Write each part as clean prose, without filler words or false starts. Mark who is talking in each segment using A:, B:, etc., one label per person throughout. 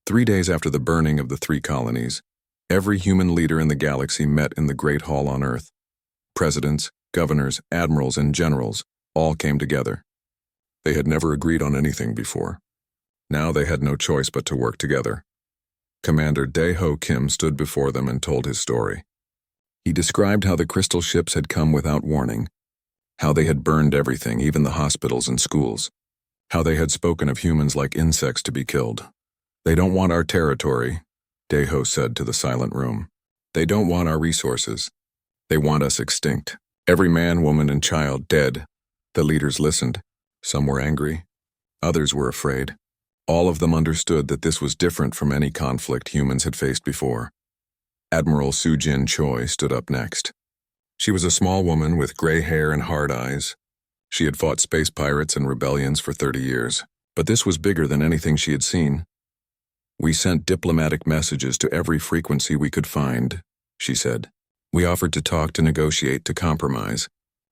A: 3 days after the burning of the 3 colonies, every human leader in the galaxy met in the Great Hall on Earth. Presidents, governors, admirals, and generals all came together. They had never agreed on anything before. Now they had no choice but to work together. Commander Dae-ho Kim stood before them and told his story. He described how the crystal ships had come without warning, how they had burned everything, even the hospitals and schools, how they had spoken of humans like insects to be killed. "They don't want our territory," Dae-ho said to the silent room. "They don't want our resources. They want us extinct. Every man, woman, and child dead." The leaders listened. Some were angry. Others were afraid. All of them understood that this was different from any conflict humans had faced before. Admiral Soo-jin Choi stood up next. She was a small woman with gray hair and hard eyes. She had fought space pirates and rebellions for 30 years, but this was bigger than anything she had seen. "We sent diplomatic messages to every frequency we could find," she said. "We offered to talk, to negotiate, to compromise.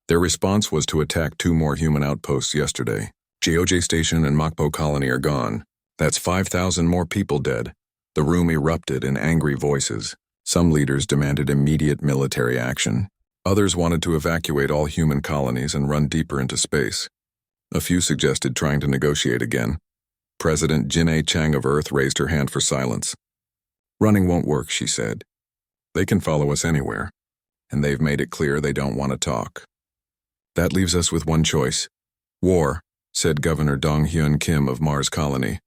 A: Their response was to attack 2 more human outposts yesterday. Jeoj Station and Mokpo Colony are gone. That's 5,000 more people dead." The room erupted in angry voices. Some leaders demanded immediate military action. Others wanted to evacuate all human colonies and run deeper into space. A few suggested trying to negotiate again. President Jin-A Chang of Earth raised her hand for silence. "Running won't work," she said. "They can follow us anywhere, and they've made it clear they don't want to talk. That leaves us with one choice. War," said Governor Dong-hyun Kim of Mars Colony.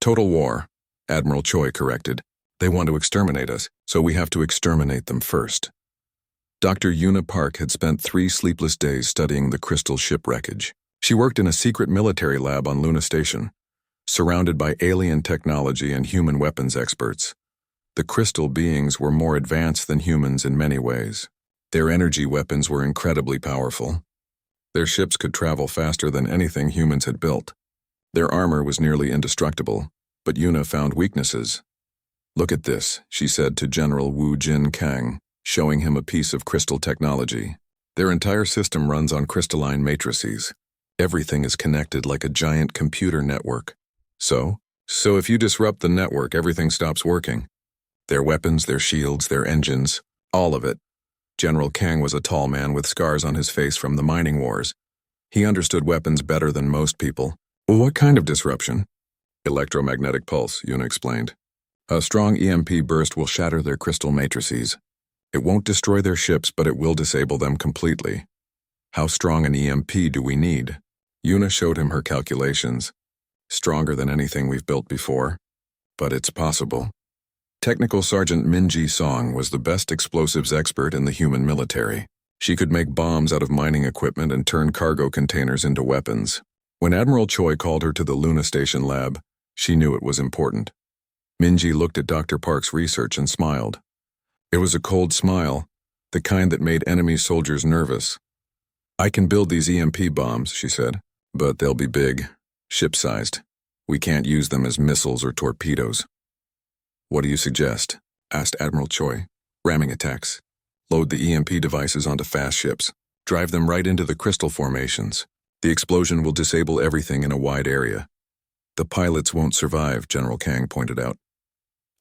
A: "Total war," Admiral Choi corrected. "They want to exterminate us, so we have to exterminate them first." Dr. Yuna Park had spent 3 sleepless days studying the crystal ship wreckage. She worked in a secret military lab on Luna Station, surrounded by alien technology and human weapons experts. The crystal beings were more advanced than humans in many ways. Their energy weapons were incredibly powerful. Their ships could travel faster than anything humans had built. Their armor was nearly indestructible, but Yuna found weaknesses. "Look at this," she said to General Wu Jin Kang, showing him a piece of crystal technology. "Their entire system runs on crystalline matrices. Everything is connected like a giant computer network. So if you disrupt the network, everything stops working. Their weapons, their shields, their engines, all of it." General Kang was a tall man with scars on his face from the mining wars. He understood weapons better than most people. "What kind of disruption?" "Electromagnetic pulse," Yuna explained. "A strong EMP burst will shatter their crystal matrices. It won't destroy their ships, but it will disable them completely." "How strong an EMP do we need?" Yuna showed him her calculations. "Stronger than anything we've built before. But it's possible." Technical Sergeant Min-ji Song was the best explosives expert in the human military. She could make bombs out of mining equipment and turn cargo containers into weapons. When Admiral Choi called her to the Luna Station lab, she knew it was important. Min-ji looked at Dr. Park's research and smiled. It was a cold smile, the kind that made enemy soldiers nervous. "I can build these EMP bombs," she said, "but they'll be big, ship-sized. We can't use them as missiles or torpedoes." "What do you suggest?" asked Admiral Choi. "Ramming attacks. Load the EMP devices onto fast ships. Drive them right into the crystal formations. The explosion will disable everything in a wide area." "The pilots won't survive," General Kang pointed out.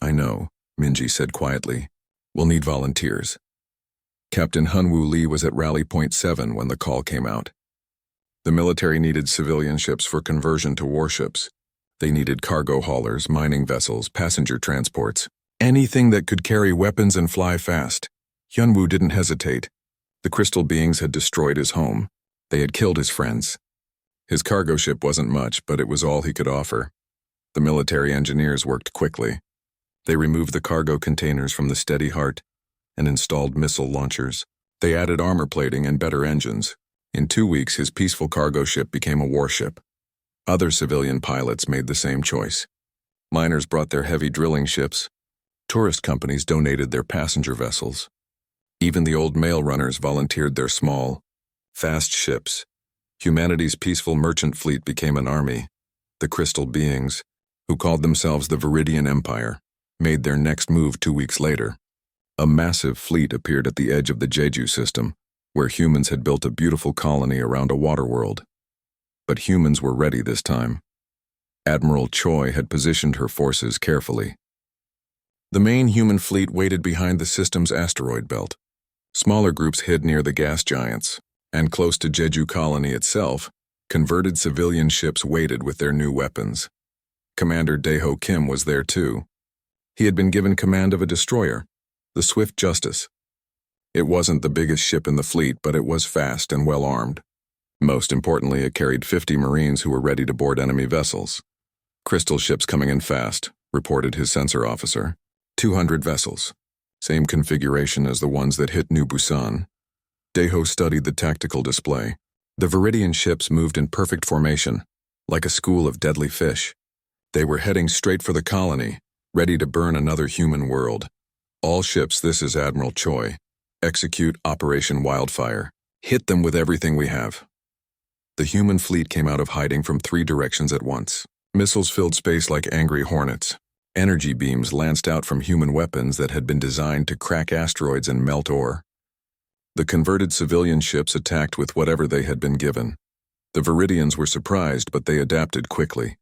A: "I know," Min-ji said quietly. "We'll need volunteers." Captain Hunwoo Lee was at Rally Point 7 when the call came out. The military needed civilian ships for conversion to warships. They needed cargo haulers, mining vessels, passenger transports, anything that could carry weapons and fly fast. Hyunwoo didn't hesitate. The crystal beings had destroyed his home. They had killed his friends. His cargo ship wasn't much, but it was all he could offer. The military engineers worked quickly. They removed the cargo containers from the Steady Heart and installed missile launchers. They added armor plating and better engines. In 2 weeks, his peaceful cargo ship became a warship. Other civilian pilots made the same choice. Miners brought their heavy drilling ships. Tourist companies donated their passenger vessels. Even the old mail runners volunteered their small, fast ships. Humanity's peaceful merchant fleet became an army. The crystal beings, who called themselves the Viridian Empire, made their next move 2 weeks later. A massive fleet appeared at the edge of the Jeju system, where humans had built a beautiful colony around a water world. But humans were ready this time. Admiral Choi had positioned her forces carefully. The main human fleet waited behind the system's asteroid belt. Smaller groups hid near the gas giants, and close to Jeju Colony itself, converted civilian ships waited with their new weapons. Commander Daeho Kim was there too. He had been given command of a destroyer, the Swift Justice. It wasn't the biggest ship in the fleet, but it was fast and well armed. Most importantly, it carried 50 Marines who were ready to board enemy vessels. "Crystal ships coming in fast," reported his sensor officer. 200 vessels. Same configuration as the ones that hit New Busan. Daeho studied the tactical display. The Viridian ships moved in perfect formation, like a school of deadly fish. They were heading straight for the colony, ready to burn another human world. "All ships, this is Admiral Choi. Execute Operation Wildfire. Hit them with everything we have." The human fleet came out of hiding from 3 directions at once. Missiles filled space like angry hornets. Energy beams lanced out from human weapons that had been designed to crack asteroids and melt ore. The converted civilian ships attacked with whatever they had been given. The Viridians were surprised, but they adapted quickly.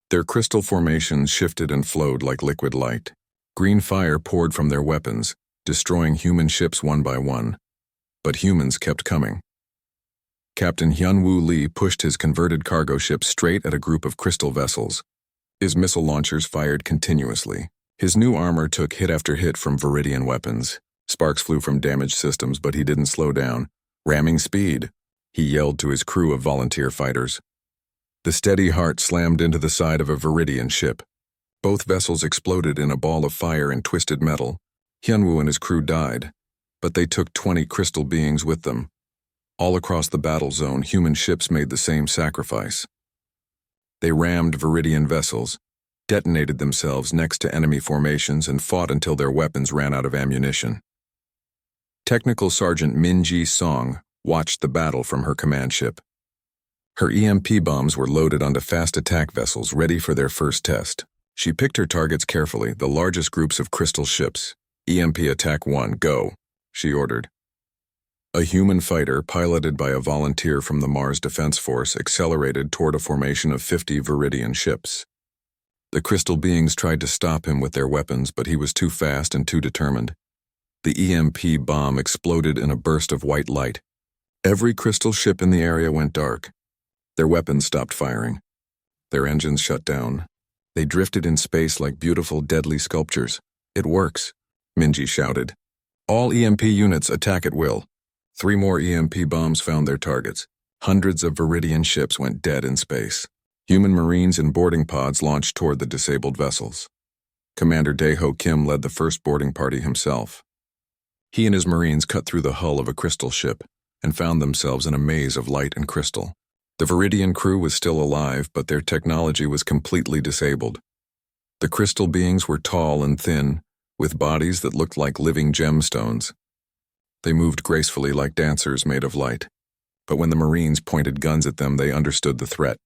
A: Their crystal formations shifted and flowed like liquid light. Green fire poured from their weapons, destroying human ships one by one. But humans kept coming. Captain Hyunwoo Lee pushed his converted cargo ship straight at a group of crystal vessels. His missile launchers fired continuously. His new armor took hit after hit from Viridian weapons. Sparks flew from damaged systems, but he didn't slow down. "Ramming speed," he yelled to his crew of volunteer fighters. The steady heart slammed into the side of a Viridian ship. Both vessels exploded in a ball of fire and twisted metal. Hyunwoo and his crew died, but they took 20 crystal beings with them. All across the battle zone, human ships made the same sacrifice. They rammed Viridian vessels, detonated themselves next to enemy formations, and fought until their weapons ran out of ammunition. Technical Sergeant Min Ji-song watched the battle from her command ship. Her EMP bombs were loaded onto fast attack vessels ready for their first test. She picked her targets carefully, the largest groups of crystal ships. "EMP Attack 1, go," she ordered. A human fighter, piloted by a volunteer from the Mars Defense Force, accelerated toward a formation of 50 Viridian ships. The crystal beings tried to stop him with their weapons, but he was too fast and too determined. The EMP bomb exploded in a burst of white light. Every crystal ship in the area went dark. Their weapons stopped firing. Their engines shut down. They drifted in space like beautiful, deadly sculptures. "It works," Minji shouted. "All EMP units attack at will." 3 more EMP bombs found their targets. Hundreds of Viridian ships went dead in space. Human Marines in boarding pods launched toward the disabled vessels. Commander Daeho Kim led the first boarding party himself. He and his Marines cut through the hull of a crystal ship and found themselves in a maze of light and crystal. The Viridian crew was still alive, but their technology was completely disabled. The crystal beings were tall and thin, with bodies that looked like living gemstones. They moved gracefully like dancers made of light. But when the Marines pointed guns at them, they understood the threat.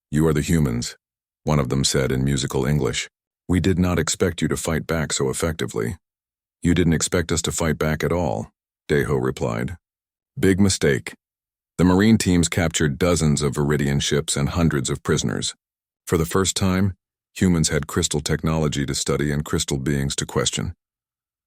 A: "You are the humans," one of them said in musical English. "We did not expect you to fight back so effectively." "You didn't expect us to fight back at all," Daeho replied. "Big mistake." The Marine teams captured dozens of Viridian ships and hundreds of prisoners. For the first time, humans had crystal technology to study and crystal beings to question.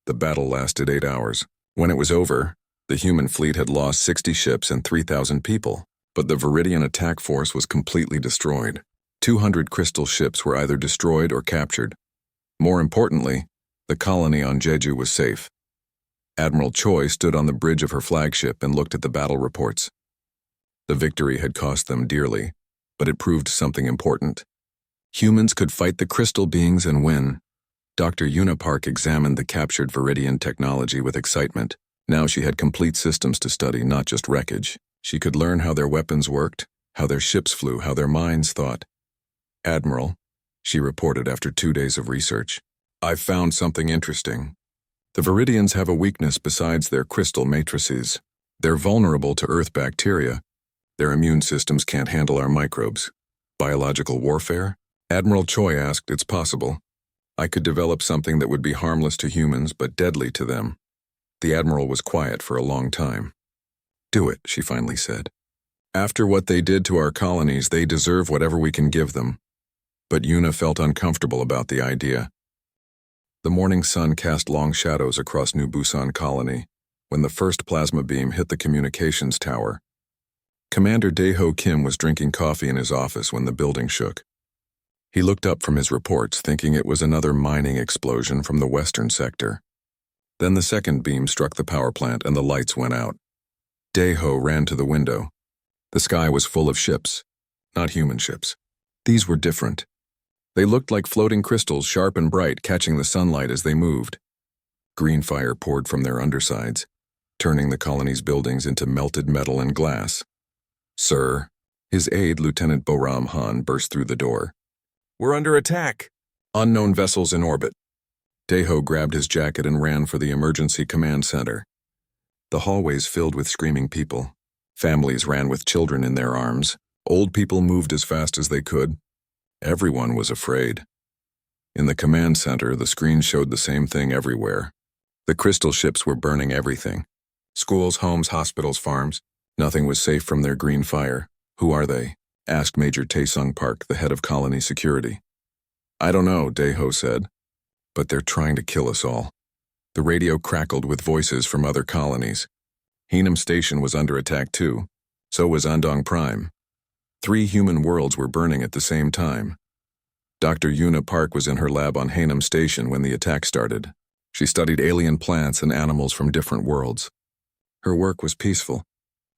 A: The battle lasted 8 hours. When it was over, the human fleet had lost 60 ships and 3,000 people, but the Viridian attack force was completely destroyed. 200 crystal ships were either destroyed or captured. More importantly, the colony on Jeju was safe. Admiral Choi stood on the bridge of her flagship and looked at the battle reports. The victory had cost them dearly, but it proved something important. Humans could fight the crystal beings and win. Dr. Yuna Park examined the captured Viridian technology with excitement. Now she had complete systems to study, not just wreckage. She could learn how their weapons worked, how their ships flew, how their minds thought. "Admiral," she reported after 2 days of research, "I've found something interesting. The Viridians have a weakness besides their crystal matrices. They're vulnerable to Earth bacteria. Their immune systems can't handle our microbes. Biological warfare?" Admiral Choi asked. "It's possible. I could develop something that would be harmless to humans but deadly to them." The Admiral was quiet for a long time. "Do it," she finally said. After what they did to our colonies, they deserve whatever we can give them. But Yuna felt uncomfortable about the idea. The morning sun cast long shadows across New Busan Colony when the first plasma beam hit the communications tower. Commander Daeho Kim was drinking coffee in his office when the building shook. He looked up from his reports, thinking it was another mining explosion from the western sector. Then the second beam struck the power plant and the lights went out. Daeho ran to the window. The sky was full of ships, not human ships. These were different. They looked like floating crystals, sharp and bright, catching the sunlight as they moved. Green fire poured from their undersides, turning the colony's buildings into melted metal and glass. "Sir," his aide, Lieutenant Boram Han, burst through the door. "We're under attack. Unknown vessels in orbit." Daeho grabbed his jacket and ran for the emergency command center. The hallways filled with screaming people. Families ran with children in their arms. Old people moved as fast as they could. Everyone was afraid. In the command center, the screen showed the same thing everywhere. The crystal ships were burning everything. Schools, homes, hospitals, farms. Nothing was safe from their green fire. "Who are they?" asked Major Taesung Park, the head of colony security. "I don't know," Daeho said. "But they're trying to kill us all." The radio crackled with voices from other colonies. Heenam Station was under attack too. So was Andong Prime. 3 human worlds were burning at the same time. Dr. Yuna Park was in her lab on Heenam Station when the attack started. She studied alien plants and animals from different worlds. Her work was peaceful.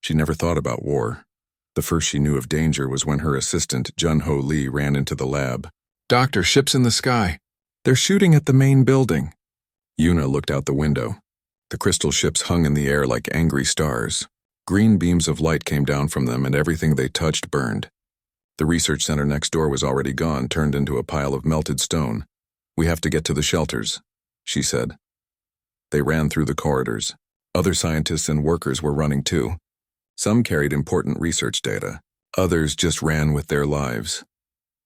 A: She never thought about war. The first she knew of danger was when her assistant, Jun-Ho Lee, ran into the lab. "Doctor, ships in the sky. They're shooting at the main building." Yuna looked out the window. The crystal ships hung in the air like angry stars. Green beams of light came down from them and everything they touched burned. The research center next door was already gone, turned into a pile of melted stone. "We have to get to the shelters," she said. They ran through the corridors. Other scientists and workers were running too. Some carried important research data. Others just ran with their lives.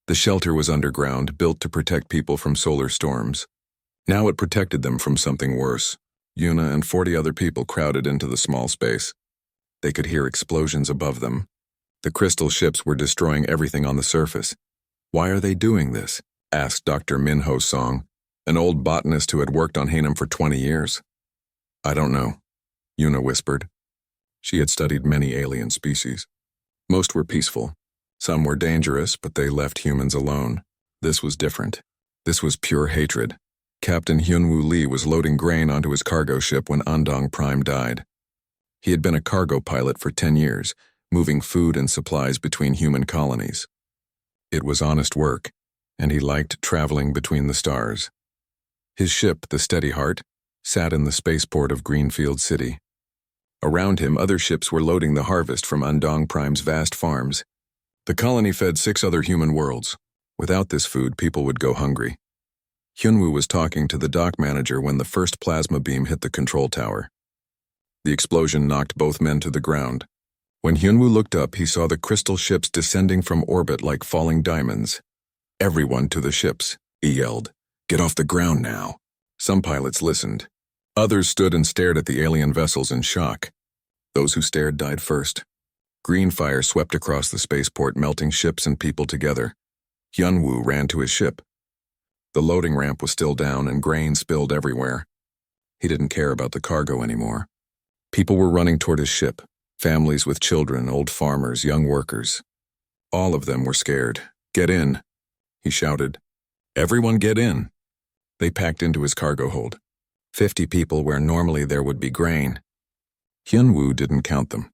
A: The shelter was underground, built to protect people from solar storms. Now it protected them from something worse. Yuna and 40 other people crowded into the small space. They could hear explosions above them. The crystal ships were destroying everything on the surface. "Why are they doing this?" asked Dr. Min-Ho Song, an old botanist who had worked on Heenam for 20 years. "I don't know," Yuna whispered. She had studied many alien species. Most were peaceful. Some were dangerous, but they left humans alone. This was different. This was pure hatred. Captain Hyunwoo Lee was loading grain onto his cargo ship when Andong Prime died. He had been a cargo pilot for 10 years, moving food and supplies between human colonies. It was honest work, and he liked traveling between the stars. His ship, the Steady Heart, sat in the spaceport of Greenfield City. Around him, other ships were loading the harvest from Andong Prime's vast farms. The colony fed 6 other human worlds. Without this food, people would go hungry. Hyunwoo was talking to the dock manager when the first plasma beam hit the control tower. The explosion knocked both men to the ground. When Hyunwoo looked up, he saw the crystal ships descending from orbit like falling diamonds. "Everyone to the ships," he yelled. "Get off the ground now." Some pilots listened. Others stood and stared at the alien vessels in shock. Those who stared died first. Green fire swept across the spaceport, melting ships and people together. Hyunwoo ran to his ship. The loading ramp was still down and grain spilled everywhere. He didn't care about the cargo anymore. People were running toward his ship, families with children, old farmers, young workers. All of them were scared. "Get in," he shouted. "Everyone get in." They packed into his cargo hold. 50 people where normally there would be grain. Hyunwoo didn't count them.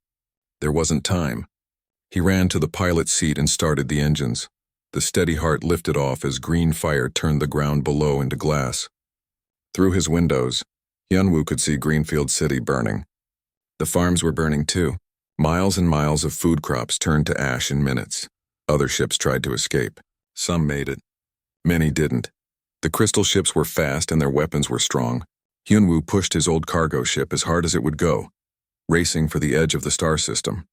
A: There wasn't time. He ran to the pilot's seat and started the engines. The Steady Heart lifted off as green fire turned the ground below into glass. Through his windows, Hyunwoo could see Greenfield City burning. The farms were burning too. Miles and miles of food crops turned to ash in minutes. Other ships tried to escape. Some made it. Many didn't. The crystal ships were fast and their weapons were strong. Hyunwoo pushed his old cargo ship as hard as it would go, racing for the edge of the star system.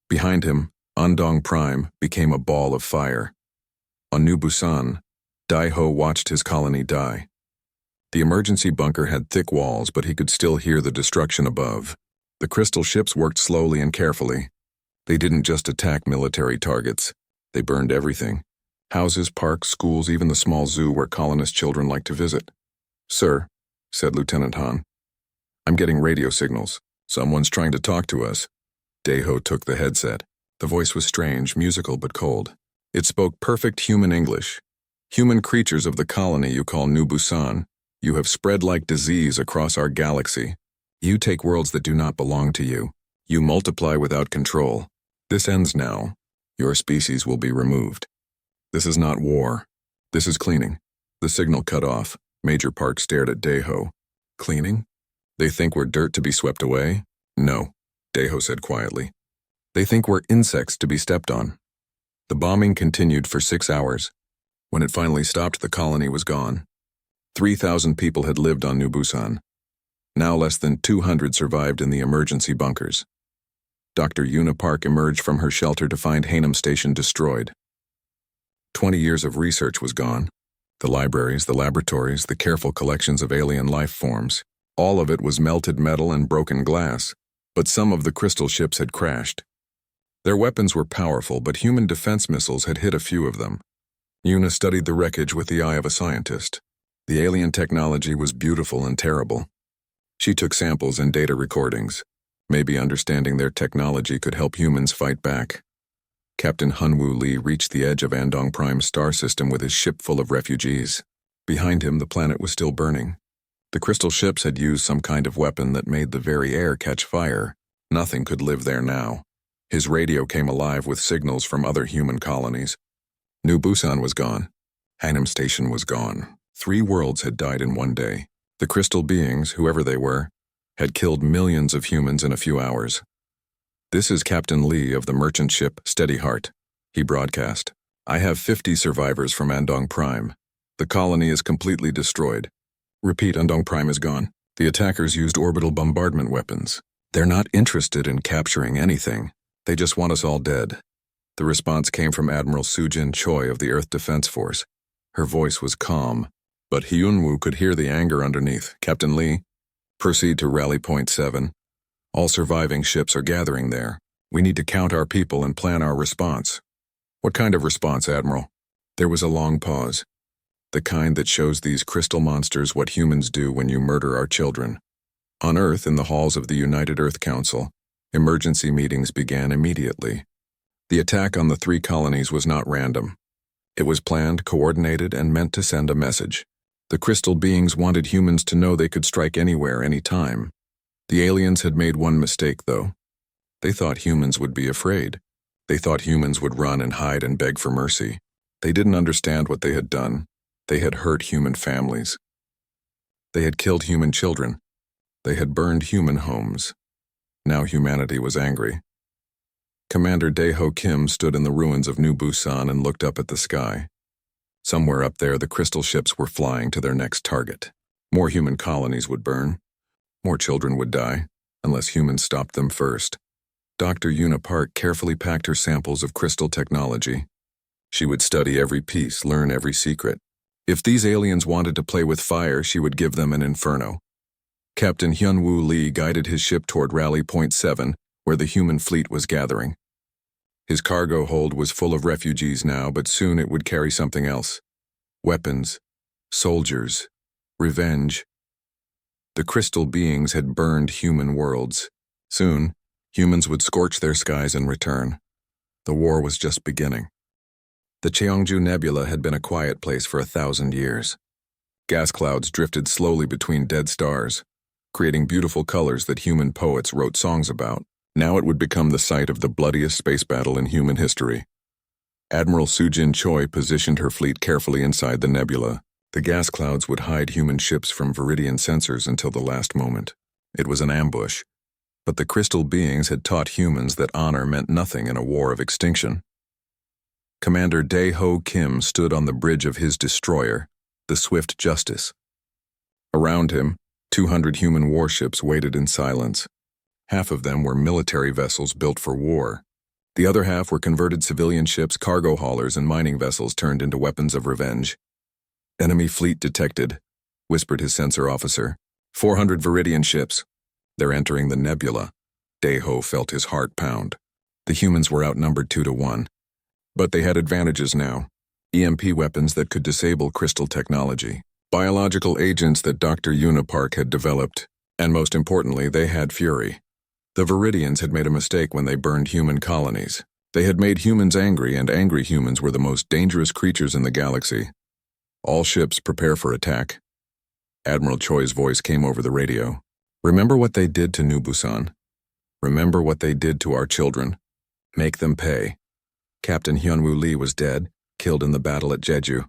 A: Behind him, Andong Prime became a ball of fire. On New Busan, Daeho watched his colony die. The emergency bunker had thick walls, but he could still hear the destruction above. The crystal ships worked slowly and carefully. They didn't just attack military targets. They burned everything. Houses, parks, schools, even the small zoo where colonist children like to visit. "Sir," said Lieutenant Han, "I'm getting radio signals. Someone's trying to talk to us." Daeho took the headset. The voice was strange, musical but cold. It spoke perfect human English. "Human creatures of the colony you call New Busan, you have spread like disease across our galaxy. You take worlds that do not belong to you. You multiply without control. This ends now. Your species will be removed. This is not war. This is cleaning." The signal cut off. Major Park stared at Daeho. "Cleaning? They think we're dirt to be swept away?" "No," Daeho said quietly. "They think we're insects to be stepped on." The bombing continued for 6 hours. When it finally stopped, the colony was gone. 3,000 people had lived on New Busan. Now less than 200 survived in the emergency bunkers. Dr. Yuna Park emerged from her shelter to find Hanem Station destroyed. 20 years of research was gone. The libraries, the laboratories, the careful collections of alien life forms. All of it was melted metal and broken glass, but some of the crystal ships had crashed. Their weapons were powerful, but human defense missiles had hit a few of them. Yuna studied the wreckage with the eye of a scientist. The alien technology was beautiful and terrible. She took samples and data recordings. Maybe understanding their technology could help humans fight back. Captain Hunwoo Lee reached the edge of Andong Prime's star system with his ship full of refugees. Behind him, the planet was still burning. The crystal ships had used some kind of weapon that made the very air catch fire. Nothing could live there now. His radio came alive with signals from other human colonies. New Busan was gone. Hanem Station was gone. 3 worlds had died in one day. The crystal beings, whoever they were, had killed millions of humans in a few hours. "This is Captain Lee of the merchant ship Steady Heart," he broadcast. "I have 50 survivors from Andong Prime. The colony is completely destroyed. Repeat, Andong Prime is gone. The attackers used orbital bombardment weapons. They're not interested in capturing anything. They just want us all dead." The response came from Admiral Sujin Choi of the Earth Defense Force. Her voice was calm, but Hyunwoo could hear the anger underneath. "Captain Lee, proceed to Rally Point 7. All surviving ships are gathering there. We need to count our people and plan our response." "What kind of response, Admiral?" There was a long pause. "The kind that shows these crystal monsters what humans do when you murder our children." On Earth, in the halls of the United Earth Council, emergency meetings began immediately. The attack on the 3 colonies was not random. It was planned, coordinated, and meant to send a message. The crystal beings wanted humans to know they could strike anywhere, anytime. The aliens had made one mistake, though. They thought humans would be afraid. They thought humans would run and hide and beg for mercy. They didn't understand what they had done. They had hurt human families. They had killed human children. They had burned human homes. Now humanity was angry. Commander Daeho Kim stood in the ruins of New Busan and looked up at the sky. Somewhere up there, the crystal ships were flying to their next target. More human colonies would burn. More children would die, unless humans stopped them first. Dr. Yuna Park carefully packed her samples of crystal technology. She would study every piece, learn every secret. If these aliens wanted to play with fire, she would give them an inferno. Captain Hyunwoo Lee guided his ship toward Rally Point 7, where the human fleet was gathering. His cargo hold was full of refugees now, but soon it would carry something else. Weapons, soldiers, revenge. The crystal beings had burned human worlds. Soon, humans would scorch their skies in return. The war was just beginning. The Cheongju Nebula had been a quiet place for 1,000 years. Gas clouds drifted slowly between dead stars, creating beautiful colors that human poets wrote songs about. Now it would become the site of the bloodiest space battle in human history. Admiral Sujin Choi positioned her fleet carefully inside the nebula. The gas clouds would hide human ships from Viridian sensors until the last moment. It was an ambush. But the crystal beings had taught humans that honor meant nothing in a war of extinction. Commander Daeho Kim stood on the bridge of his destroyer, the Swift Justice. Around him, 200 human warships waited in silence. Half of them were military vessels built for war. The other half were converted civilian ships, cargo haulers, and mining vessels turned into weapons of revenge. "Enemy fleet detected," whispered his sensor officer. 400 Viridian ships. They're entering the nebula. Daeho felt his heart pound. The humans were outnumbered 2-1. But they had advantages now. EMP weapons that could disable crystal technology, biological agents that Dr. Unipark had developed, and most importantly, they had fury. The Viridians had made a mistake when they burned human colonies. They had made humans angry, and angry humans were the most dangerous creatures in the galaxy. All ships prepare for attack. Admiral Choi's voice came over the radio. Remember what they did to New Busan. Remember what they did to our children. Make them pay. Captain Hyunwoo Lee was dead, killed in the battle at Jeju.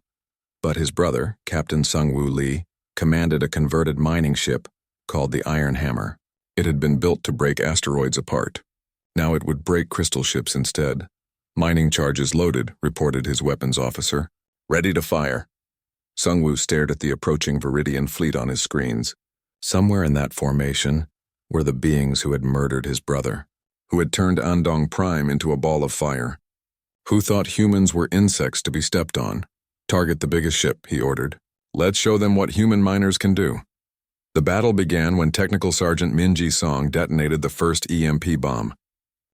A: But his brother, Captain Sungwoo Lee, commanded a converted mining ship called the Iron Hammer. It had been built to break asteroids apart. Now it would break crystal ships instead. Mining charges loaded, reported his weapons officer. Ready to fire. Sungwoo stared at the approaching Viridian fleet on his screens. Somewhere in that formation were the beings who had murdered his brother, who had turned Andong Prime into a ball of fire, who thought humans were insects to be stepped on. Target the biggest ship, he ordered. Let's show them what human miners can do. The battle began when Technical Sergeant Min Ji-song detonated the first EMP bomb.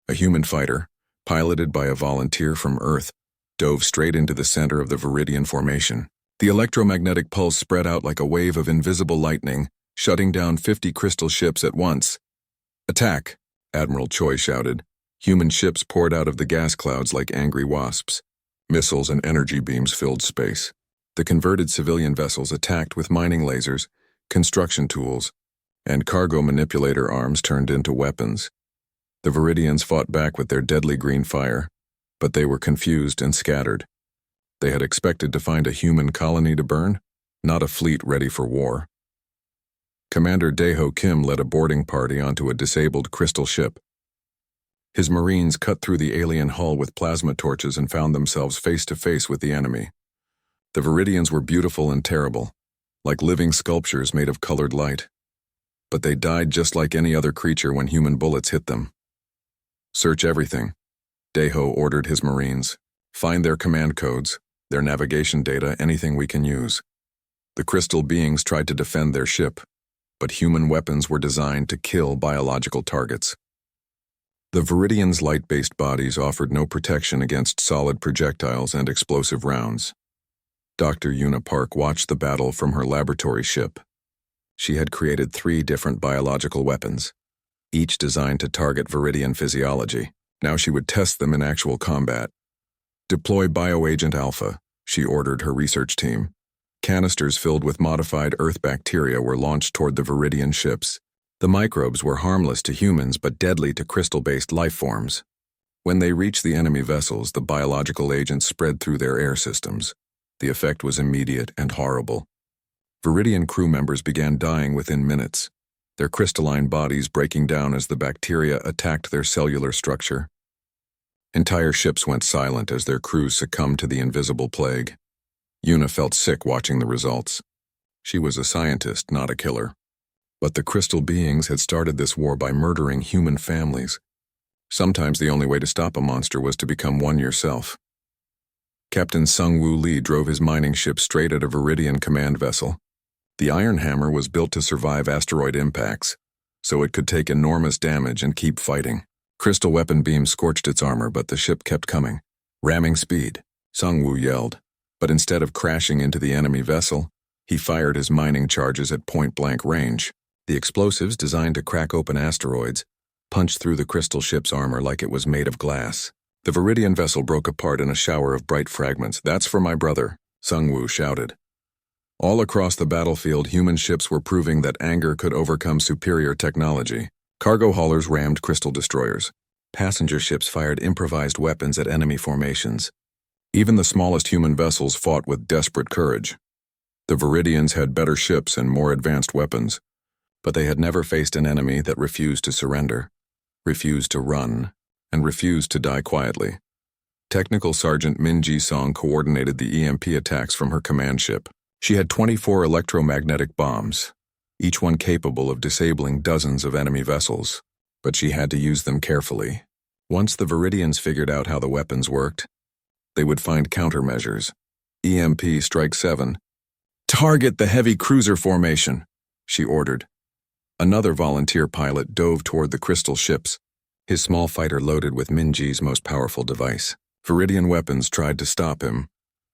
A: A human fighter, piloted by a volunteer from Earth, dove straight into the center of the Viridian formation. The electromagnetic pulse spread out like a wave of invisible lightning, shutting down 50 crystal ships at once. Attack, Admiral Choi shouted. Human ships poured out of the gas clouds like angry wasps. Missiles and energy beams filled space. The converted civilian vessels attacked with mining lasers, construction tools, and cargo manipulator arms turned into weapons. The Viridians fought back with their deadly green fire, but they were confused and scattered. They had expected to find a human colony to burn, not a fleet ready for war. Commander Daeho Kim led a boarding party onto a disabled crystal ship. His Marines cut through the alien hull with plasma torches and found themselves face to face with the enemy. The Viridians were beautiful and terrible, like living sculptures made of colored light. But they died just like any other creature when human bullets hit them. Search everything, Daeho ordered his Marines. Find their command codes, their navigation data, anything we can use. The crystal beings tried to defend their ship, but human weapons were designed to kill biological targets. The Viridians' light-based bodies offered no protection against solid projectiles and explosive rounds. Dr. Unipark watched the battle from her laboratory ship. She had created 3 different biological weapons, each designed to target Viridian physiology. Now she would test them in actual combat. Deploy Bioagent Alpha, she ordered her research team. Canisters filled with modified Earth bacteria were launched toward the Viridian ships. The microbes were harmless to humans but deadly to crystal-based life forms. When they reached the enemy vessels, the biological agents spread through their air systems. The effect was immediate and horrible. Viridian crew members began dying within minutes, their crystalline bodies breaking down as the bacteria attacked their cellular structure. Entire ships went silent as their crews succumbed to the invisible plague. Yuna felt sick watching the results. She was a scientist, not a killer. But the crystal beings had started this war by murdering human families. Sometimes the only way to stop a monster was to become one yourself. Captain Sungwoo Lee drove his mining ship straight at a Viridian command vessel. The Iron Hammer was built to survive asteroid impacts, so it could take enormous damage and keep fighting. Crystal weapon beams scorched its armor, but the ship kept coming. Ramming speed, Sungwoo yelled. But instead of crashing into the enemy vessel, he fired his mining charges at point-blank range. The explosives, designed to crack open asteroids, punched through the crystal ship's armor like it was made of glass. The Viridian vessel broke apart in a shower of bright fragments. "That's for my brother," Sungwoo shouted. All across the battlefield, human ships were proving that anger could overcome superior technology. Cargo haulers rammed crystal destroyers. Passenger ships fired improvised weapons at enemy formations. Even the smallest human vessels fought with desperate courage. The Viridians had better ships and more advanced weapons, but they had never faced an enemy that refused to surrender, refused to run, and refused to die quietly. Technical Sergeant Min Ji-song coordinated the EMP attacks from her command ship. She had 24 electromagnetic bombs, each one capable of disabling dozens of enemy vessels, but she had to use them carefully. Once the Viridians figured out how the weapons worked, they would find countermeasures. EMP Strike 7. "Target the heavy cruiser formation," she ordered. Another volunteer pilot dove toward the crystal ships, his small fighter loaded with Minji's most powerful device. Viridian weapons tried to stop him,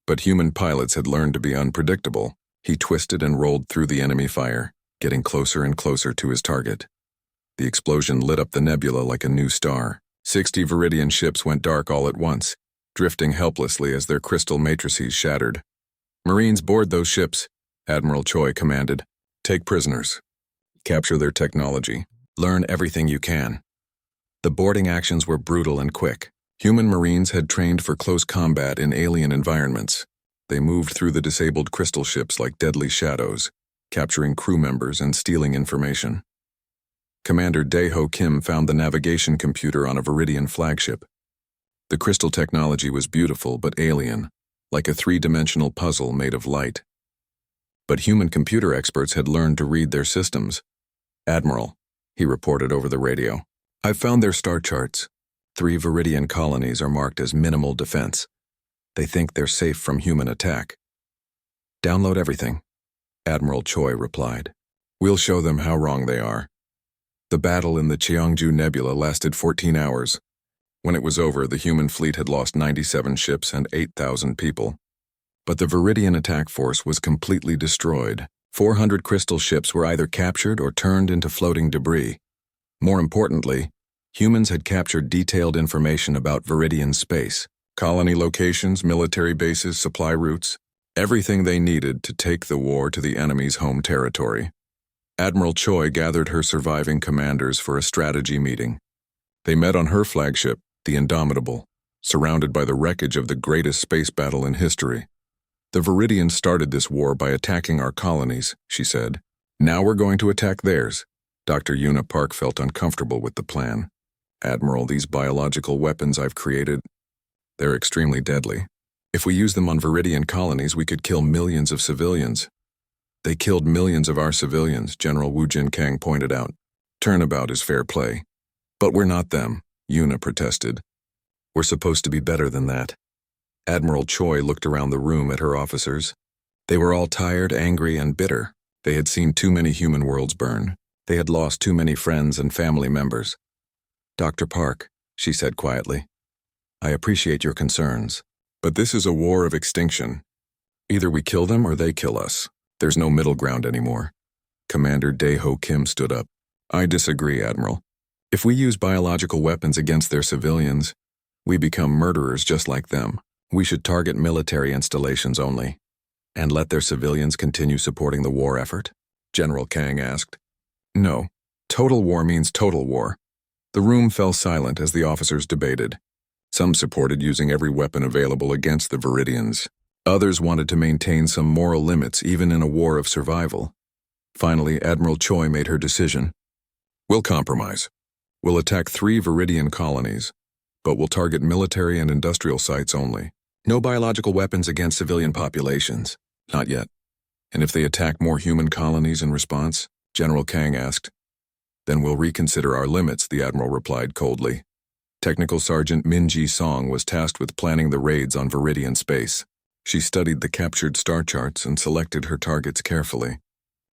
A: but human pilots had learned to be unpredictable. He twisted and rolled through the enemy fire, getting closer and closer to his target. The explosion lit up the nebula like a new star. 60 Viridian ships went dark all at once, drifting helplessly as their crystal matrices shattered. Marines, board those ships, Admiral Choi commanded. Take prisoners. Capture their technology. Learn everything you can. The boarding actions were brutal and quick. Human Marines had trained for close combat in alien environments. They moved through the disabled crystal ships like deadly shadows, capturing crew members and stealing information. Commander Dae-ho Kim found the navigation computer on a Viridian flagship. The crystal technology was beautiful but alien, like a three-dimensional puzzle made of light. But human computer experts had learned to read their systems. Admiral, he reported over the radio, I've found their star charts. 3 Viridian colonies are marked as minimal defense. They think they're safe from human attack. Download everything, Admiral Choi replied. We'll show them how wrong they are. The battle in the Cheongju Nebula lasted 14 hours. When it was over, the human fleet had lost 97 ships and 8,000 people. But the Viridian attack force was completely destroyed. 400 crystal ships were either captured or turned into floating debris. More importantly, humans had captured detailed information about Viridian space, colony locations, military bases, supply routes, everything they needed to take the war to the enemy's home territory. Admiral Choi gathered her surviving commanders for a strategy meeting. They met on her flagship, the Indomitable, surrounded by the wreckage of the greatest space battle in history. The Viridians started this war by attacking our colonies, she said. Now we're going to attack theirs. Dr. Yuna Park felt uncomfortable with the plan. Admiral, these biological weapons I've created, they're extremely deadly. If we use them on Viridian colonies, we could kill millions of civilians. They killed millions of our civilians, General Wu Jin-Kang pointed out. Turnabout is fair play. But we're not them, Yuna protested. We're supposed to be better than that. Admiral Choi looked around the room at her officers. They were all tired, angry, and bitter. They had seen too many human worlds burn. They had lost too many friends and family members. Dr. Park, she said quietly, I appreciate your concerns, but this is a war of extinction. Either we kill them or they kill us. There's no middle ground anymore. Commander Dae-ho Kim stood up. I disagree, Admiral. If we use biological weapons against their civilians, we become murderers just like them. We should target military installations only. And let their civilians continue supporting the war effort? General Kang asked. No. Total war means total war. The room fell silent as the officers debated. Some supported using every weapon available against the Viridians. Others wanted to maintain some moral limits even in a war of survival. Finally, Admiral Choi made her decision. We'll compromise. We'll attack 3 Viridian colonies, but we'll target military and industrial sites only. No biological weapons against civilian populations. Not yet. And if they attack more human colonies in response? General Kang asked. Then we'll reconsider our limits, the Admiral replied coldly. Technical Sergeant Min-ji Song was tasked with planning the raids on Viridian space. She studied the captured star charts and selected her targets carefully.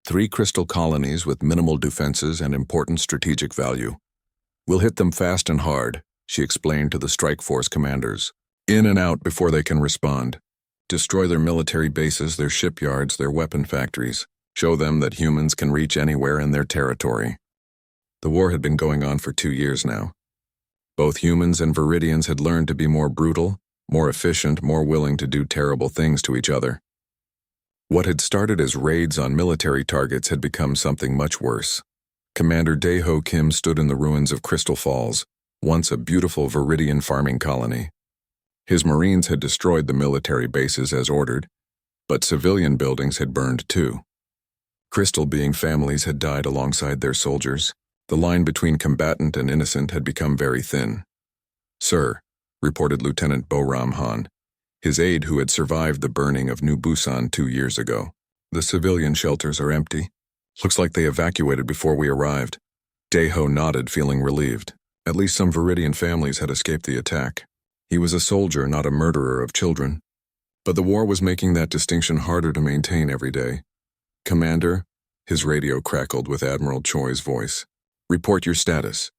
A: 3 crystal colonies with minimal defenses and important strategic value. We'll hit them fast and hard, she explained to the strike force commanders. In and out before they can respond. Destroy their military bases, their shipyards, their weapon factories. Show them that humans can reach anywhere in their territory. The war had been going on for 2 years now. Both humans and Viridians had learned to be more brutal, more efficient, more willing to do terrible things to each other. What had started as raids on military targets had become something much worse. Commander Dae-ho Kim stood in the ruins of Crystal Falls, once a beautiful Viridian farming colony. His Marines had destroyed the military bases as ordered, but civilian buildings had burned too. Crystal being families had died alongside their soldiers. The line between combatant and innocent had become very thin. Sir, reported Lieutenant Bo-ram Han, his aide who had survived the burning of New Busan 2 years ago. The civilian shelters are empty. Looks like they evacuated before we arrived. Dae-ho nodded, feeling relieved. At least some Viridian families had escaped the attack. He was a soldier, not a murderer of children. But the war was making that distinction harder to maintain every day. Commander, his radio crackled with Admiral Choi's voice. Report your status.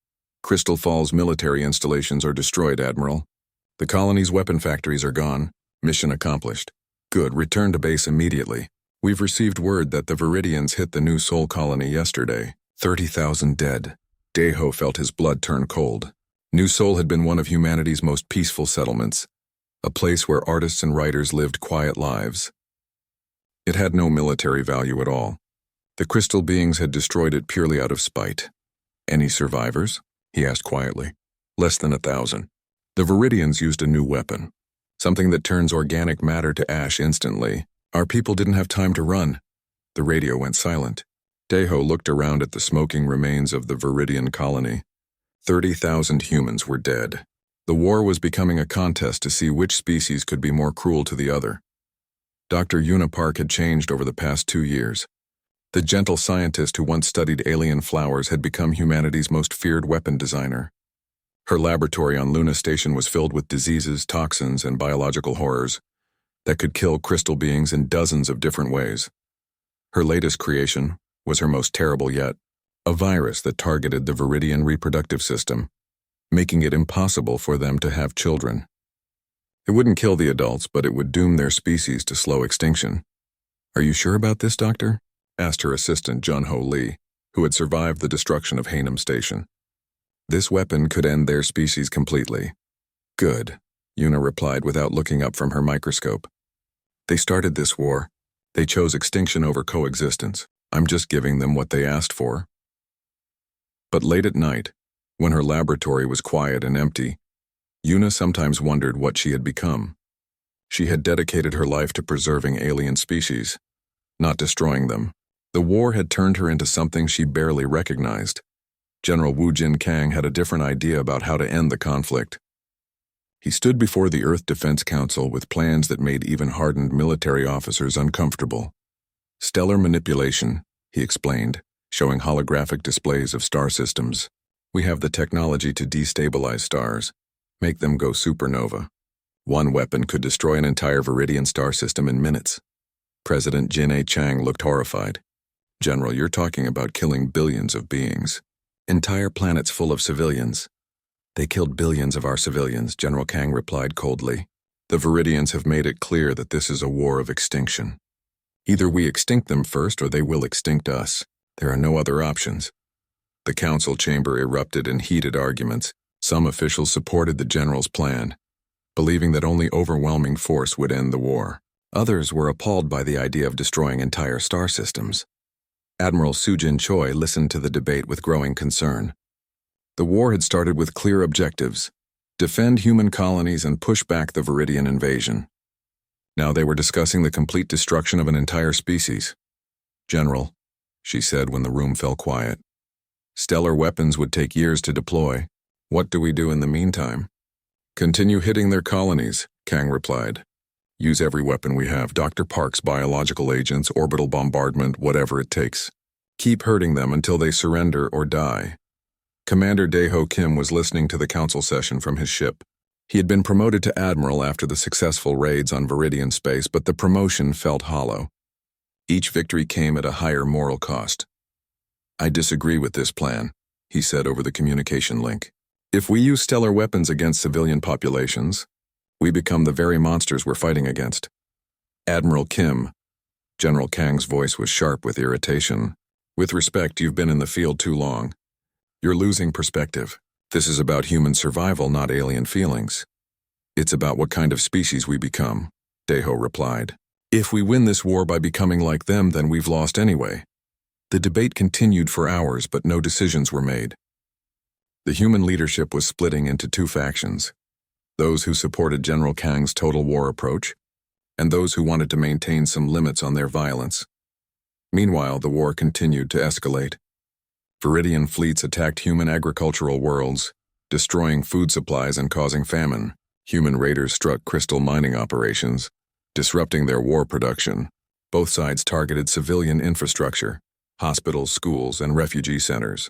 A: Crystal Falls military installations are destroyed, Admiral. The colony's weapon factories are gone. Mission accomplished. Good, return to base immediately. We've received word that the Viridians hit the New Sol colony yesterday. 30,000 dead. Deho felt his blood turn cold. New Sol had been one of humanity's most peaceful settlements, a place where artists and writers lived quiet lives. It had no military value at all. The crystal beings had destroyed it purely out of spite. Any survivors? He asked quietly. Less than 1,000. The Viridians used a new weapon, something that turns organic matter to ash instantly. Our people didn't have time to run. The radio went silent. Deho looked around at the smoking remains of the Viridian colony. 30,000 humans were dead. The war was becoming a contest to see which species could be more cruel to the other. Dr. Una Park had changed over the past 2 years. The gentle scientist who once studied alien flowers had become humanity's most feared weapon designer. Her laboratory on Luna Station was filled with diseases, toxins, and biological horrors that could kill crystal beings in dozens of different ways. Her latest creation was her most terrible yet, a virus that targeted the Viridian reproductive system, making it impossible for them to have children. It wouldn't kill the adults, but it would doom their species to slow extinction. Are you sure about this, Doctor? Asked her assistant, Jun-Ho Lee, who had survived the destruction of Hainam Station. This weapon could end their species completely. Good, Una replied without looking up from her microscope. They started this war. They chose extinction over coexistence. I'm just giving them what they asked for. But late at night, when her laboratory was quiet and empty, Una sometimes wondered what she had become. She had dedicated her life to preserving alien species, not destroying them. The war had turned her into something she barely recognized. General Wu Jin Kang had a different idea about how to end the conflict. He stood before the Earth Defense Council with plans that made even hardened military officers uncomfortable. Stellar manipulation, he explained, showing holographic displays of star systems. We have the technology to destabilize stars, make them go supernova. One weapon could destroy an entire Viridian star system in minutes. President Jin A. Chang looked horrified. General, you're talking about killing billions of beings. Entire planets full of civilians. They killed billions of our civilians, General Kang replied coldly. The Viridians have made it clear that this is a war of extinction. Either we extinct them first or they will extinct us. There are no other options. The council chamber erupted in heated arguments. Some officials supported the general's plan, believing that only overwhelming force would end the war. Others were appalled by the idea of destroying entire star systems. Admiral Sujin Choi listened to the debate with growing concern. The war had started with clear objectives: defend human colonies and push back the Viridian invasion. Now they were discussing the complete destruction of an entire species. General, she said when the room fell quiet, stellar weapons would take years to deploy. What do we do in the meantime? Continue hitting their colonies, Kang replied. Use every weapon we have, Dr. Park's biological agents, orbital bombardment, whatever it takes. Keep hurting them until they surrender or die. Commander Daeho Kim was listening to the council session from his ship. He had been promoted to admiral after the successful raids on Viridian space, but the promotion felt hollow. Each victory came at a higher moral cost. I disagree with this plan, he said over the communication link. If we use stellar weapons against civilian populations, we become the very monsters we're fighting against. Admiral Kim, General Kang's voice was sharp with irritation. With respect, you've been in the field too long. You're losing perspective. This is about human survival, not alien feelings. It's about what kind of species we become, Daeho replied. If we win this war by becoming like them, then we've lost anyway. The debate continued for hours, but no decisions were made. The human leadership was splitting into two factions: those who supported General Kang's total war approach, and those who wanted to maintain some limits on their violence. Meanwhile, the war continued to escalate. Viridian fleets attacked human agricultural worlds, destroying food supplies and causing famine. Human raiders struck crystal mining operations, disrupting their war production. Both sides targeted civilian infrastructure, hospitals, schools, and refugee centers.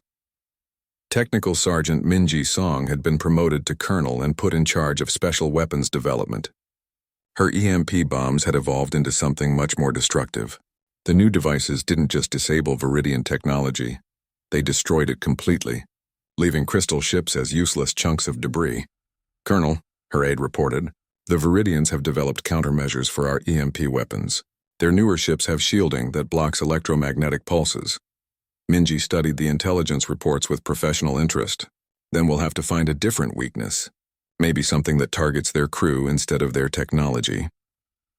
A: Technical Sergeant Minji Song had been promoted to colonel and put in charge of special weapons development. Her EMP bombs had evolved into something much more destructive. The new devices didn't just disable Viridian technology, they destroyed it completely. leaving crystal ships as useless chunks of debris. "Colonel," her aide reported, "the Viridians have developed countermeasures for our EMP weapons. Their newer ships have shielding that blocks electromagnetic pulses." Minji studied the intelligence reports with professional interest. "Then we'll have to find a different weakness. Maybe something that targets their crew instead of their technology."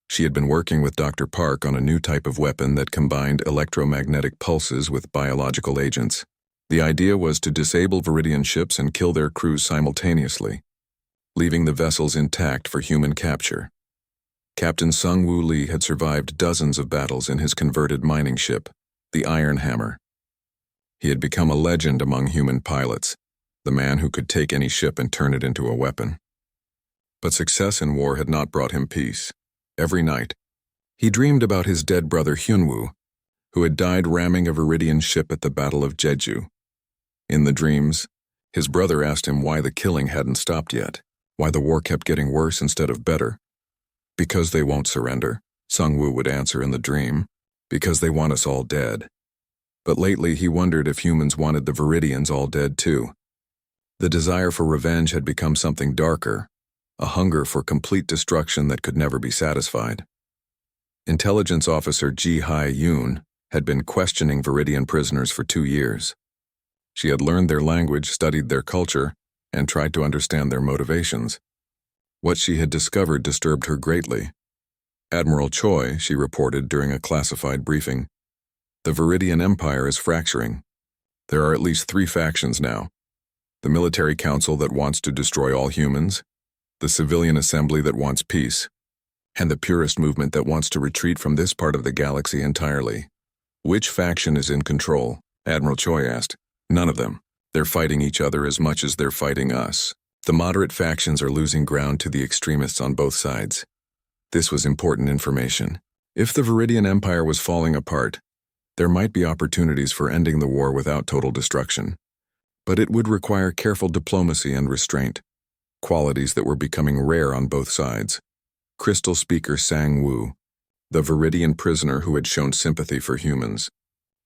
A: She had been working with Dr. Park on a new type of weapon that combined electromagnetic pulses with biological agents. The idea was to disable Viridian ships and kill their crews simultaneously, leaving the vessels intact for human capture. Captain Sung-Woo Lee had survived dozens of battles in his converted mining ship, the Iron Hammer. He had become a legend among human pilots, the man who could take any ship and turn it into a weapon. But success in war had not brought him peace. Every night, he dreamed about his dead brother Hyunwoo, who had died ramming a Viridian ship at the Battle of Jeju. In the dreams, his brother asked him why the killing hadn't stopped yet, why the war kept getting worse instead of better. "Because they won't surrender," Sung-Woo would answer in the dream, "because they want us all dead." But lately he wondered if humans wanted the Viridians all dead too. The desire for revenge had become something darker, a hunger for complete destruction that could never be satisfied. Intelligence officer Ji Hai-yoon had been questioning Viridian prisoners for 2 years. She had learned their language, studied their culture, and tried to understand their motivations. What she had discovered disturbed her greatly. "Admiral Choi," she reported during a classified briefing, "the Viridian Empire is fracturing. There are at least 3 factions now. The military council that wants to destroy all humans, the civilian assembly that wants peace, and the purist movement that wants to retreat from this part of the galaxy entirely. Which faction is in control?" Admiral Choi asked. "None of them. They're fighting each other as much as they're fighting us. The moderate factions are losing ground to the extremists on both sides." This was important information. If the Viridian Empire was falling apart, there might be opportunities for ending the war without total destruction. But it would require careful diplomacy and restraint, qualities that were becoming rare on both sides. Crystal speaker Sang-Woo, the Viridian prisoner who had shown sympathy for humans,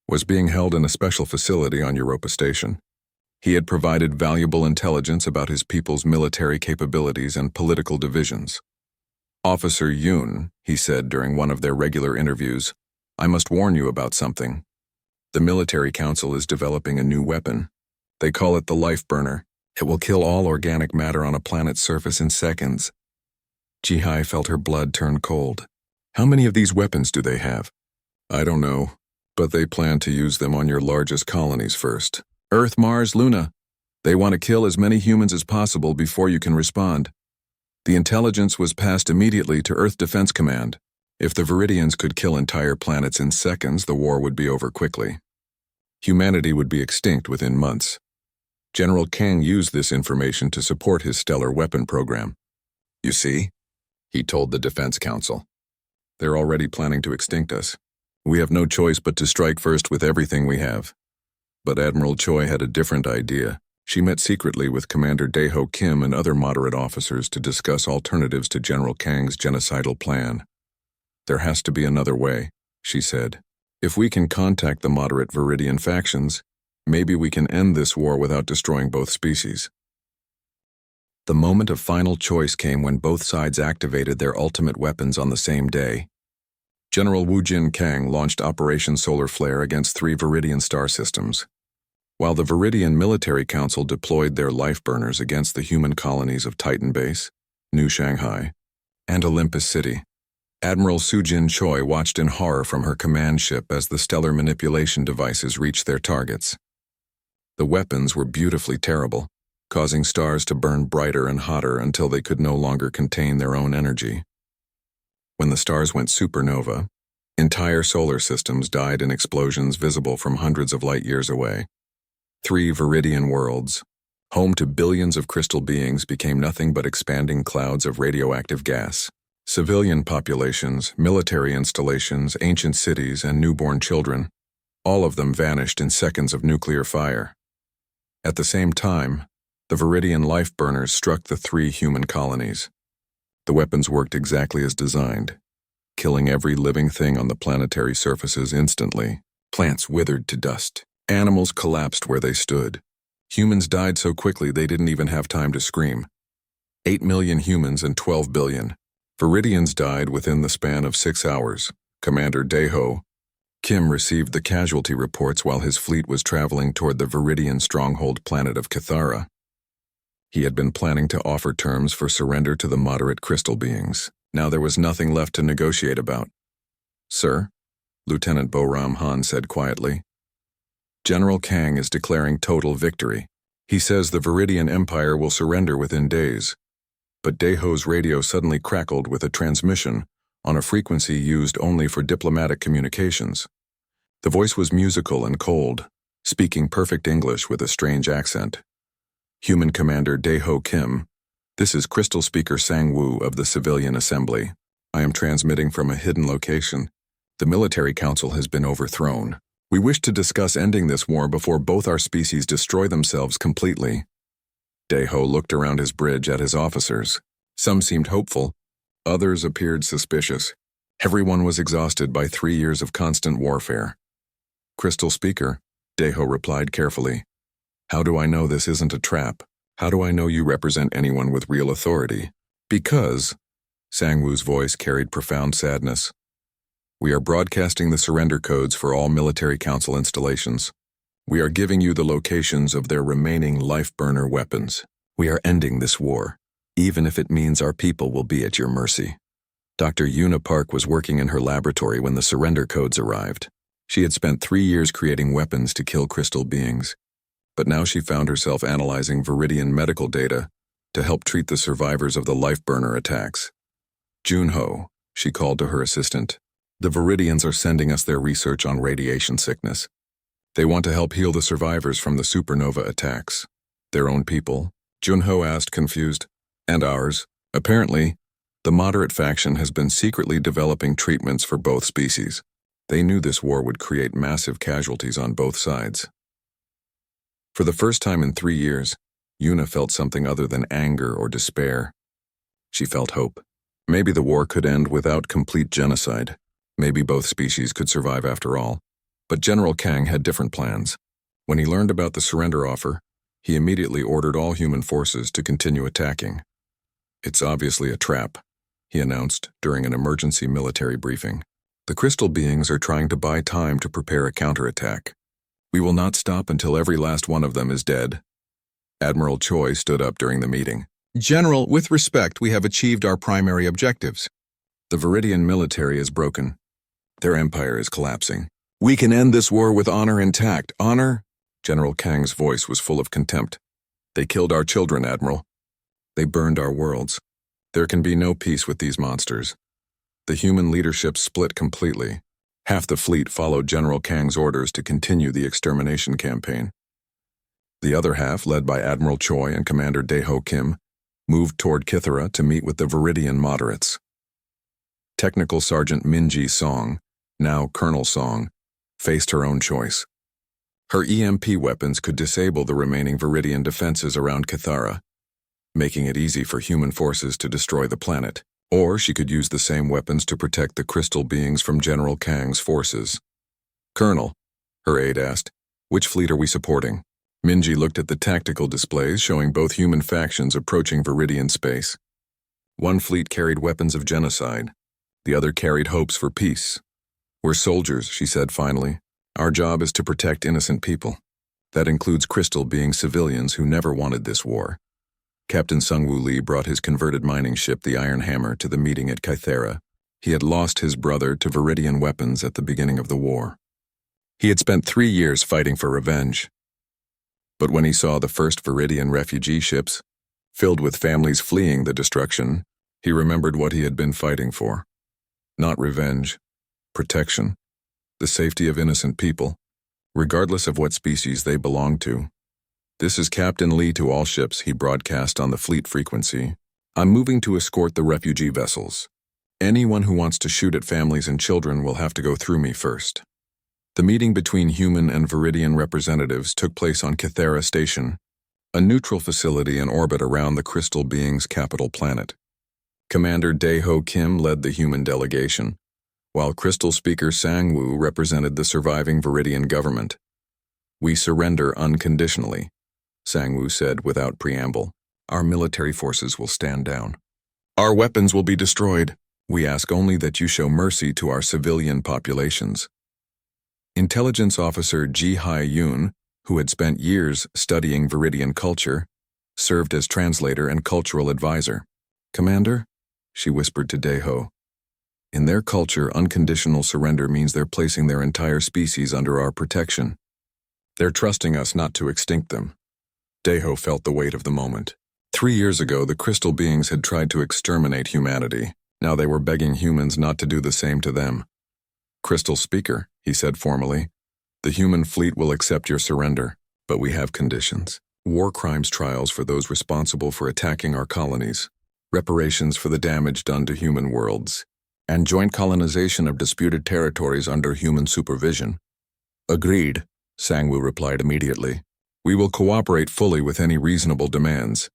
A: was being held in a special facility on Europa Station. He had provided valuable intelligence about his people's military capabilities and political divisions. "Officer Yoon," he said during one of their regular interviews, "I must warn you about something. The military council is developing a new weapon. They call it the life burner. It will kill all organic matter on a planet's surface in seconds." Ji-hai felt her blood turn cold. "How many of these weapons do they have?" "I don't know, but they plan to use them on your largest colonies first. Earth, Mars, Luna. They want to kill as many humans as possible before you can respond." The intelligence was passed immediately to Earth Defense Command. If the Viridians could kill entire planets in seconds, the war would be over quickly. Humanity would be extinct within months. General Kang used this information to support his stellar weapon program. "You see," he told the Defense Council, "they're already planning to extinct us. We have no choice but to strike first with everything we have." But Admiral Choi had a different idea. She met secretly with Commander Dae-ho Kim and other moderate officers to discuss alternatives to General Kang's genocidal plan. "There has to be another way," she said. "If we can contact the moderate Viridian factions, maybe we can end this war without destroying both species." The moment of final choice came when both sides activated their ultimate weapons on the same day. General Wu Jin Kang launched Operation Solar Flare against 3 Viridian star systems, while the Viridian Military Council deployed their life burners against the human colonies of Titan Base, New Shanghai, and Olympus City. Admiral Soo-jin Choi watched in horror from her command ship as the stellar manipulation devices reached their targets. The weapons were beautifully terrible, causing stars to burn brighter and hotter until they could no longer contain their own energy. When the stars went supernova, entire solar systems died in explosions visible from hundreds of light years away. 3 Viridian worlds, home to billions of crystal beings, became nothing but expanding clouds of radioactive gas. Civilian populations, military installations, ancient cities, and newborn children, all of them vanished in seconds of nuclear fire. At the same time, the Viridian life burners struck the 3 human colonies. The weapons worked exactly as designed, killing every living thing on the planetary surfaces instantly. Plants withered to dust. Animals collapsed where they stood. Humans died so quickly they didn't even have time to scream. 8 million humans and 12 billion. Viridians died within the span of 6 hours. Commander Daeho Kim received the casualty reports while his fleet was traveling toward the Viridian stronghold planet of Cathara. He had been planning to offer terms for surrender to the moderate crystal beings. Now there was nothing left to negotiate about. "Sir," Lieutenant Boram Han said quietly, "General Kang is declaring total victory. He says the Viridian Empire will surrender within days." But Daeho's radio suddenly crackled with a transmission on a frequency used only for diplomatic communications. The voice was musical and cold, speaking perfect English with a strange accent. "Human Commander Daeho Kim, this is Crystal Speaker Sang-woo of the Civilian Assembly. I am transmitting from a hidden location. The military council has been overthrown. We wish to discuss ending this war before both our species destroy themselves completely." Daeho looked around his bridge at his officers. Some seemed hopeful. Others appeared suspicious. Everyone was exhausted by 3 years of constant warfare. "Crystal Speaker," Daeho replied carefully. "How do I know this isn't a trap? How do I know you represent anyone with real authority?" "Because," Sang-woo's voice carried profound sadness, "we are broadcasting the surrender codes for all military council installations. We are giving you the locations of their remaining life-burner weapons. We are ending this war, even if it means our people will be at your mercy." Dr. Yuna Park was working in her laboratory when the surrender codes arrived. She had spent 3 years creating weapons to kill crystal beings, but now she found herself analyzing Viridian medical data to help treat the survivors of the life-burner attacks. "Junho," she called to her assistant, "the Viridians are sending us their research on radiation sickness. They want to help heal the survivors from the supernova attacks." "Their own people?" Junho asked, confused. "And ours. Apparently, the moderate faction has been secretly developing treatments for both species. They knew this war would create massive casualties on both sides." For the first time in 3 years, Yuna felt something other than anger or despair. She felt hope. Maybe the war could end without complete genocide. Maybe both species could survive after all. But General Kang had different plans. When he learned about the surrender offer, he immediately ordered all human forces to continue attacking. "It's obviously a trap," he announced during an emergency military briefing. "The crystal beings are trying to buy time to prepare a counterattack. We will not stop until every last one of them is dead." Admiral Choi stood up during the meeting. "General, with respect, we have achieved our primary objectives. The Viridian military is broken. Their empire is collapsing. We can end this war with honor intact." "Honor?" General Kang's voice was full of contempt. "They killed our children, Admiral. They burned our worlds. There can be no peace with these monsters." The human leadership split completely. Half the fleet followed General Kang's orders to continue the extermination campaign. The other half, led by Admiral Choi and Commander Daeho Kim, moved toward Kithara to meet with the Viridian moderates. Technical Sergeant Minji Song, now Colonel Song, faced her own choice. Her EMP weapons could disable the remaining Viridian defenses around Kithara, making it easy for human forces to destroy the planet. Or she could use the same weapons to protect the crystal beings from General Kang's forces. "Colonel," her aide asked, "which fleet are we supporting?" Minji looked at the tactical displays showing both human factions approaching Viridian space. One fleet carried weapons of genocide. The other carried hopes for peace. "We're soldiers," she said finally. "Our job is to protect innocent people. That includes crystal being civilians who never wanted this war." Captain Sung-woo Lee brought his converted mining ship, the Iron Hammer, to the meeting at Kythera. He had lost his brother to Viridian weapons at the beginning of the war. He had spent 3 years fighting for revenge. But when he saw the first Viridian refugee ships, filled with families fleeing the destruction, he remembered what he had been fighting for. Not revenge, protection, the safety of innocent people, regardless of what species they belonged to. "This is Captain Lee to all ships," he broadcast on the fleet frequency. "I'm moving to escort the refugee vessels. Anyone who wants to shoot at families and children will have to go through me first." The meeting between human and Viridian representatives took place on Kythera Station, a neutral facility in orbit around the crystal being's capital planet. Commander Daeho Kim led the human delegation, while Crystal Speaker Sang-woo represented the surviving Viridian government. "We surrender unconditionally," Sang-woo said without preamble. Our military forces will stand down. Our weapons will be destroyed. We ask only that you show mercy to our civilian populations. Intelligence Officer Ji Hae-yoon, who had spent years studying Viridian culture, served as translator and cultural advisor. Commander, she whispered to Dae-ho. In their culture, unconditional surrender means they're placing their entire species under our protection. They're trusting us not to extinct them. Dae-ho felt the weight of the moment. 3 years ago, the crystal beings had tried to exterminate humanity. Now they were begging humans not to do the same to them. Crystal Speaker, he said formally, the human fleet will accept your surrender, but we have conditions. War crimes trials for those responsible for attacking our colonies, reparations for the damage done to human worlds, and joint colonization of disputed territories under human supervision. Agreed, Sang-woo replied immediately. We will cooperate fully with any reasonable demands.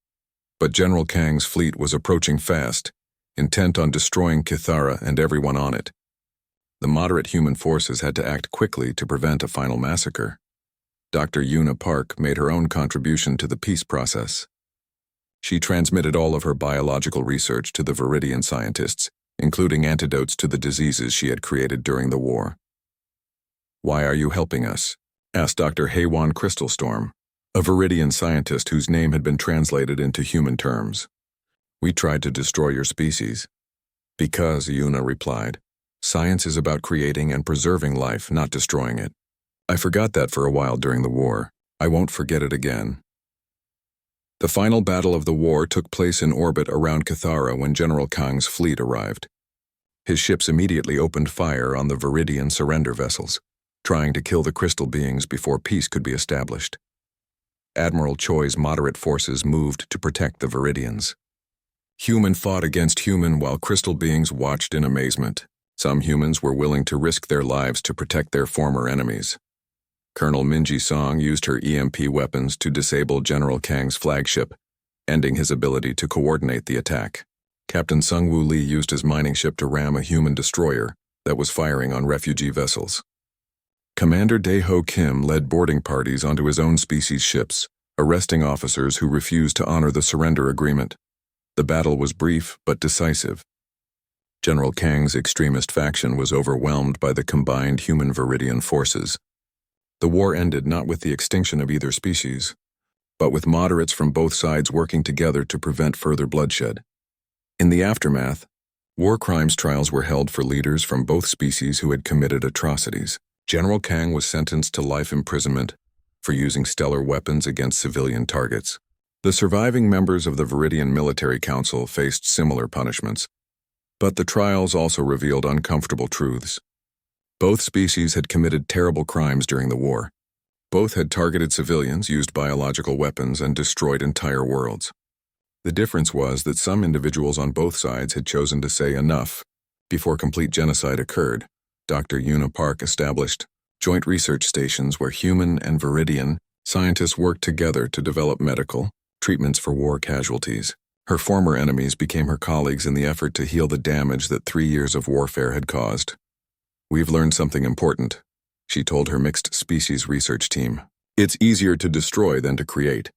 A: But General Kang's fleet was approaching fast, intent on destroying Kithara and everyone on it. The moderate human forces had to act quickly to prevent a final massacre. Dr. Yuna Park made her own contribution to the peace process. She transmitted all of her biological research to the Viridian scientists, including antidotes to the diseases she had created during the war. Why are you helping us? Asked Dr. Haewon Crystalstorm, a Viridian scientist whose name had been translated into human terms. We tried to destroy your species. Because, Yuna replied, science is about creating and preserving life, not destroying it. I forgot that for a while during the war. I won't forget it again. The final battle of the war took place in orbit around Kithara when General Kang's fleet arrived. His ships immediately opened fire on the Viridian surrender vessels, trying to kill the crystal beings before peace could be established. Admiral Choi's moderate forces moved to protect the Viridians. Human fought against human while crystal beings watched in amazement. Some humans were willing to risk their lives to protect their former enemies. Colonel Minji Song used her EMP weapons to disable General Kang's flagship, ending his ability to coordinate the attack. Captain Sung-woo Lee used his mining ship to ram a human destroyer that was firing on refugee vessels. Commander Dae-ho Kim led boarding parties onto his own species' ships, arresting officers who refused to honor the surrender agreement. The battle was brief but decisive. General Kang's extremist faction was overwhelmed by the combined human Viridian forces. The war ended not with the extinction of either species, but with moderates from both sides working together to prevent further bloodshed. In the aftermath, war crimes trials were held for leaders from both species who had committed atrocities. General Kang was sentenced to life imprisonment for using stellar weapons against civilian targets. The surviving members of the Viridian Military Council faced similar punishments, but the trials also revealed uncomfortable truths. Both species had committed terrible crimes during the war. Both had targeted civilians, used biological weapons, and destroyed entire worlds. The difference was that some individuals on both sides had chosen to say enough before complete genocide occurred. Dr. Yuna Park established joint research stations where human and Viridian scientists worked together to develop medical treatments for war casualties. Her former enemies became her colleagues in the effort to heal the damage that 3 years of warfare had caused. We've learned something important, she told her mixed species research team. It's easier to destroy than to create.